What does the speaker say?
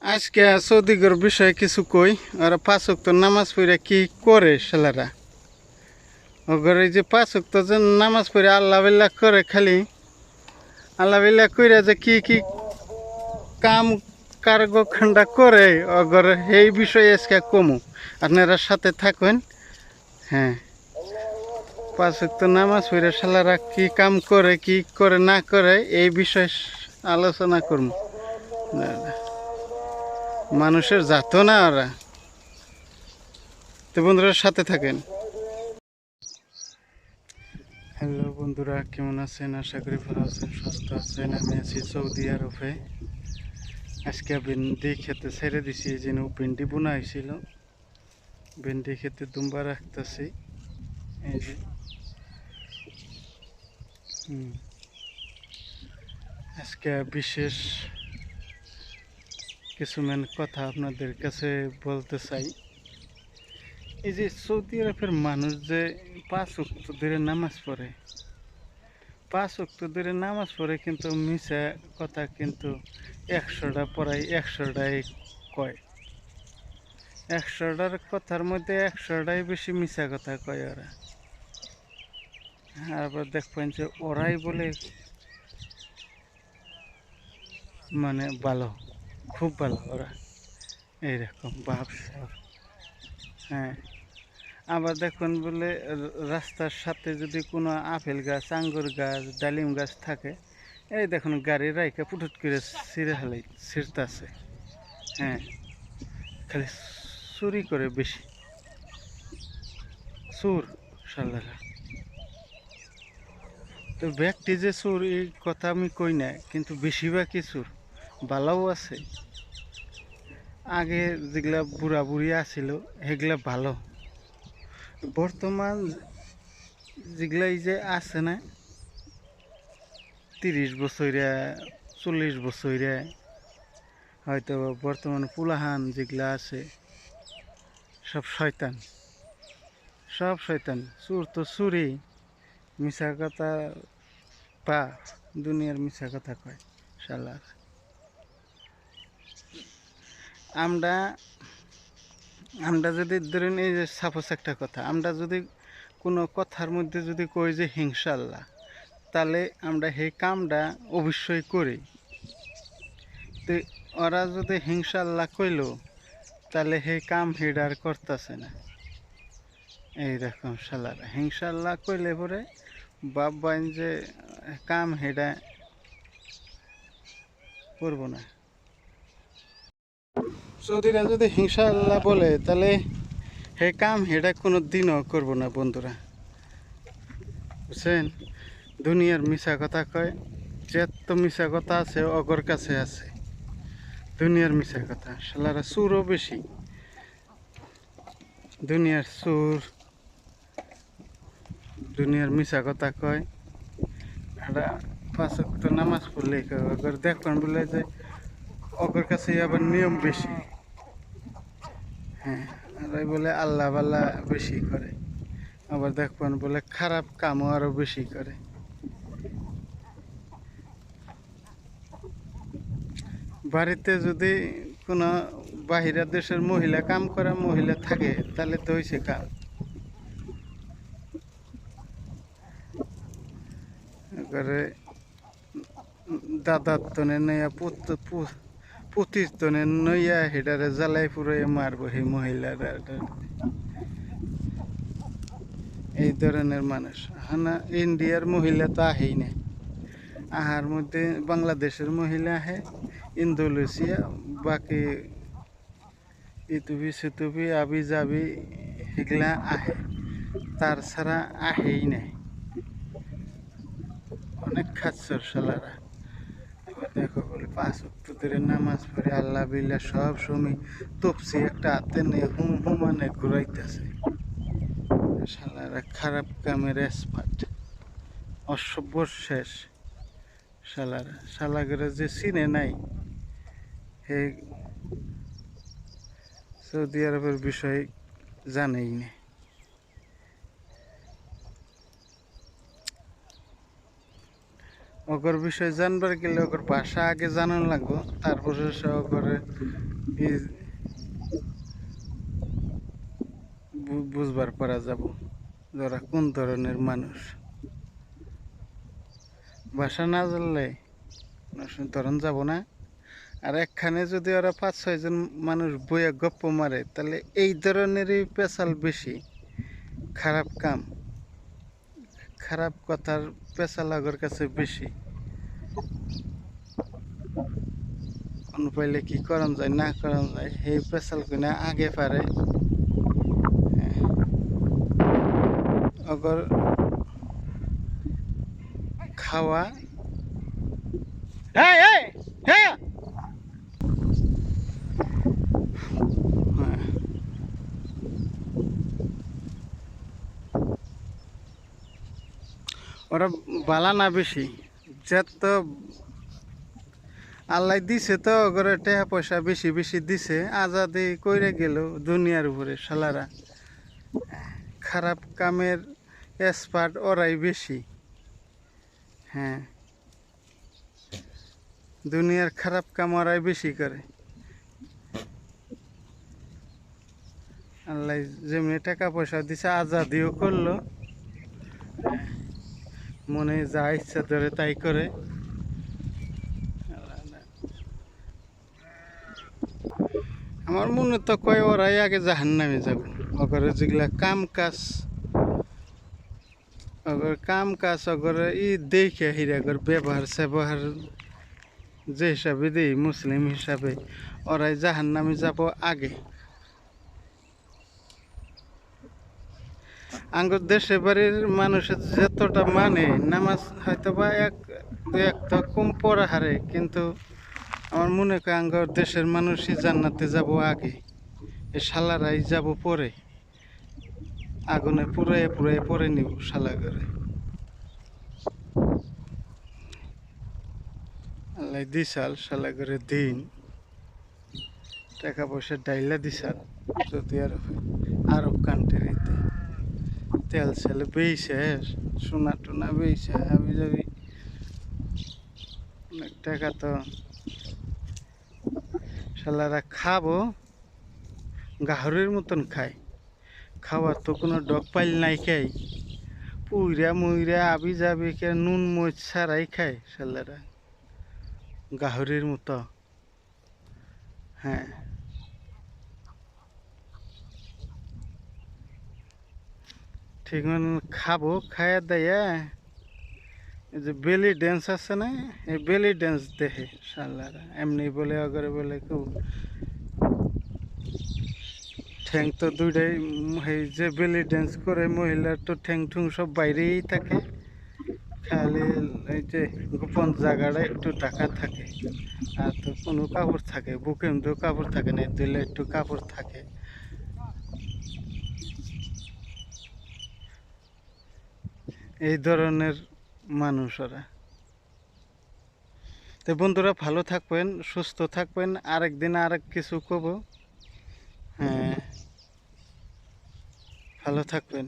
আজকে সৌদিগর বিষয়ে কিছু কই। ওরা 5 ওয়াক্ত নামাজ পড়ে কি করে ছেলেরা? ওগর এই যে 5 ওয়াক্ত যে নামাজ পড়ে আল্লাহ বিল্লাহ করে, খালি আল্লাহ বিল্লাহ কইরা যে কি কি কাম কার্যকাণ্ড করে, ওগর এই বিষয়ে আজকে কমু। আপনারা সাথে থাকুন। হ্যাঁ, 5 ওয়াক্ত নামাজ পড়ে ছেলেরা কি কাম করে, কি করে না করে, এই বিষয়ে আলোচনা করব। মানুষের জাতো না ওরা। তো বন্ধুরা সাথে থাকেন। হ্যালো বন্ধুরা, কেমন আছেন? আশা করি ভালো আছেন, সুস্থ আছেন। আমি আছি সৌদি আরবে। আজকে ভেন্ডি খেতে ছেড়ে দিছি, এই যে ভেন্ডি বোনা হয়েছিল। ভেন্ডি খেতে দুম্বা রাখতেছি। এই যে আজকে বিশেষ কিছু কথা আপনাদের কাছে বলতে চাই। এই যে সৌদি আরবের মানুষ যে 5 ওয়াক্ত ধরে নামাজ পড়ে, 5 ওয়াক্ত ধরে নামাজ পড়ে, কিন্তু মিশা কথা কিন্তু 100টা পড়াই 100টাই কয়। 100টার কথার মধ্যে 100টাই বেশি মিশা কথা কয় ওরা। আবার দেখবেন যে ওরাই বলে মানে ভালো, খুব ভালো ওরা, এইরকম ভাবছে। হ্যাঁ, আবার দেখুন বলে রাস্তার সাথে যদি কোনো আপেল গাছ, আঙ্গুর গাছ, ডালিম গাছ থাকে, এই দেখুন গাড়ি রাইকা পুটুট করে ছিঁড়তাছে। হ্যাঁ, খালি চুরি করে বেশি, চোর শালারা। তো ব্যক্তি যে চোর এই কথা আমি কই না, কিন্তু বেশিরভাগই চোর। ভালোও আছে, আগে যেগুলা বুড়া বুড়ি আছিল সেগুলা ভালো। বর্তমান যেগুলা এই যে আছে না, 30 বছরে, 40 বছরে, হয়তো বর্তমান পুলাহান যেগুলা আছে, সব শয়তান, সব শয়তান। চোর তো চুরি, মিছা কথা পা, দুনিয়ার মিছা কথা কয় শালার। আমরা আমরা যদি ধরেন, এই যে সাপোজ একটা কথা, আমরা যদি কোনো কথার মধ্যে যদি কই যে হিংসাল্লাহ, তাহলে আমরা সেই কামটা অবশ্যই করি। তো ওরা যদি হিংসাল্লাহ কইল, তাহলে সেই কাম হেডার করতেছে না। এইরকম শালারা হিংসাল্লাহ কইলে পরে বাবাইন যে কাম হেডা করবো না। সৌদিরা যদি হিংসা আল্লাহ বলে, তাহলে হে কাম হেডা কোনো দিনও করবো না বন্ধুরা, বুঝছেন? দুনিয়ার মিশা কথা কয়, যত মিশা কথা আছে অগর কাছে আছে। দুনিয়ার মিশা কথা, শালারা সুরও বেশি, দুনিয়ার সুর, দুনিয়ার মিশা কথা কয়। এটা 5 ওয়াক্ত নামাজ পড়লে অগর দেখবেন বলে যে অগর কাছে আবার নিয়ম বেশি। হ্যাঁ, আর বলে আল্লাহ বাল্লাহ বেশি করে। আবার দেখবেন বলে খারাপ কামও আরো বেশি করে। বাড়িতে যদি কোনো বাহিরা দেশের মহিলা কাম করা মহিলা থাকে, তাহলে তো হয়েছে কাম। এবারে দাদার তনে নইয়া পুতির তনে নইয়া হেডারে জ্বালাই পুরাই মারবো সেই মহিলারা। এই ধরনের মানুষ। হানা ইন্ডিয়ার মহিলা তো আহেই না, আহার মধ্যে বাংলাদেশের মহিলা আহে, ইন্দোনেশিয়া, বাকি ইতুবি সিতুবি আবি যাবি এগুলা আহে, তার ছাড়া আহেই নাই। অনেক খাচ্ছর শালারা। এবার দেখো বলে 5 ওয়াক্ত ধরে নামাজ পড়ে আল্লাহ বিল্লাহ সব সময় তপসি একটা হাতে নিয়ে হুম হুমানে ঘুরাইতেছে। শালারা খারাপ কামের এক্সপার্ট, অসভ্য শেষ শালারা। শালাগেরা যে চিনে নাই, হে সৌদি আরবের বিষয়ে জানেই না। ওগর বিষয় জানবার গেলে ওগর ভাষা আগে জানান লাগবো, তারপরে সে ওগরে বুঝবার পারা যাব ওরা কোন ধরনের মানুষ। ভাষা না জানলে ধরন যাব না। আর একখানে যদি ওরা 5-6 জন মানুষ বইয়া গপ্প মারে, তাহলে এই ধরনেরই পেশাল বেশি। খারাপ কাম, খারাপ কথার পেশাল আগর কাছে বেশি। অনুপাইলে কি করন যায় না করন যায় সেই পেশাল কিনা আগে পারে। অগর খাওয়া ওরা বালা না বেশি, যত আল্লাহ দিছে তো ওগরে টাকা পয়সা বেশি বেশি দিছে, আজাদি কইরে গেল দুনিয়ার উপরে শালারা। খারাপ কামের এক্সপার্ট ওরাই বেশি। হ্যাঁ, দুনিয়ার খারাপ কাম ওরাই বেশি করে। আল্লাহ যেমনি টাকা পয়সা দিছে আজাদিও করলো, মনে যা ইচ্ছা ধরে তাই করে। আমার মনে তো কয় ওরাই আগে জাহান্নামে যাব। ওগরে যেগুলা কাম কাজ, অগর কাম কাজ অগরে দেখে হিরাগর ব্যবহার স্যাবহার যে হিসাবে দেই মুসলিম হিসাবে, ওরাই জাহান্নামে যাব আগে। আঙ্গুর দেশে বাড়ির মানুষের যতটা মানে নামাজ হয়তো বা এক তো কম পড়া হারে, কিন্তু আমার মনে হয় আঙ্গুর দেশের মানুষই জান্নাতে যাব আগে, এ শালারাই যাব পরে। আগুনে পুড়ে পুড়ে পরে নিব শালা করে। আল্লাহ দিশাল শালা করে দিন, টাকা পয়সা ডাইলা দিশাল। যদি আরব কান্ট্রিতে তেল সেল বেইছে, সোনা টোনা বেইছে, হাবি যাবি অনেক টাকা। তো শালারা খাবো গাহরির মতন খায়, খাওয়ার তো কোনো ডগ পাইল নাই, খাই পুইরা মুইরা আবি যাবি কে নুন মরিচ ছাড়াই খায় শালারা গাহরির মতো। হ্যাঁ, ঠিক মতন খাবো, খায়া দেয়া এই যে বেলি ড্যান্স আছে না, এই বেলি ড্যান্স দেখে শালারা। এমনি বলে অগরে বলে কেউ ঠ্যাং তো দুইটাই, এই যে বেলি ড্যান্স করে মহিলার তো ঠ্যাং ঠুং সব বাইরেই থাকে, খালি এই যে গোপন জায়গাটা একটু ঢাকা থাকে। আর তো কোনো কাপড় থাকে, বুকে মধ্যেও কাপড় থাকে না, দিলে একটু কাপড় থাকে। এই ধরনের মানুষ ওরা। তো বন্ধুরা ভালো থাকবেন, সুস্থ থাকবেন, আরেকদিন আরেক কিছু কব। হ্যাঁ, ভালো থাকবেন।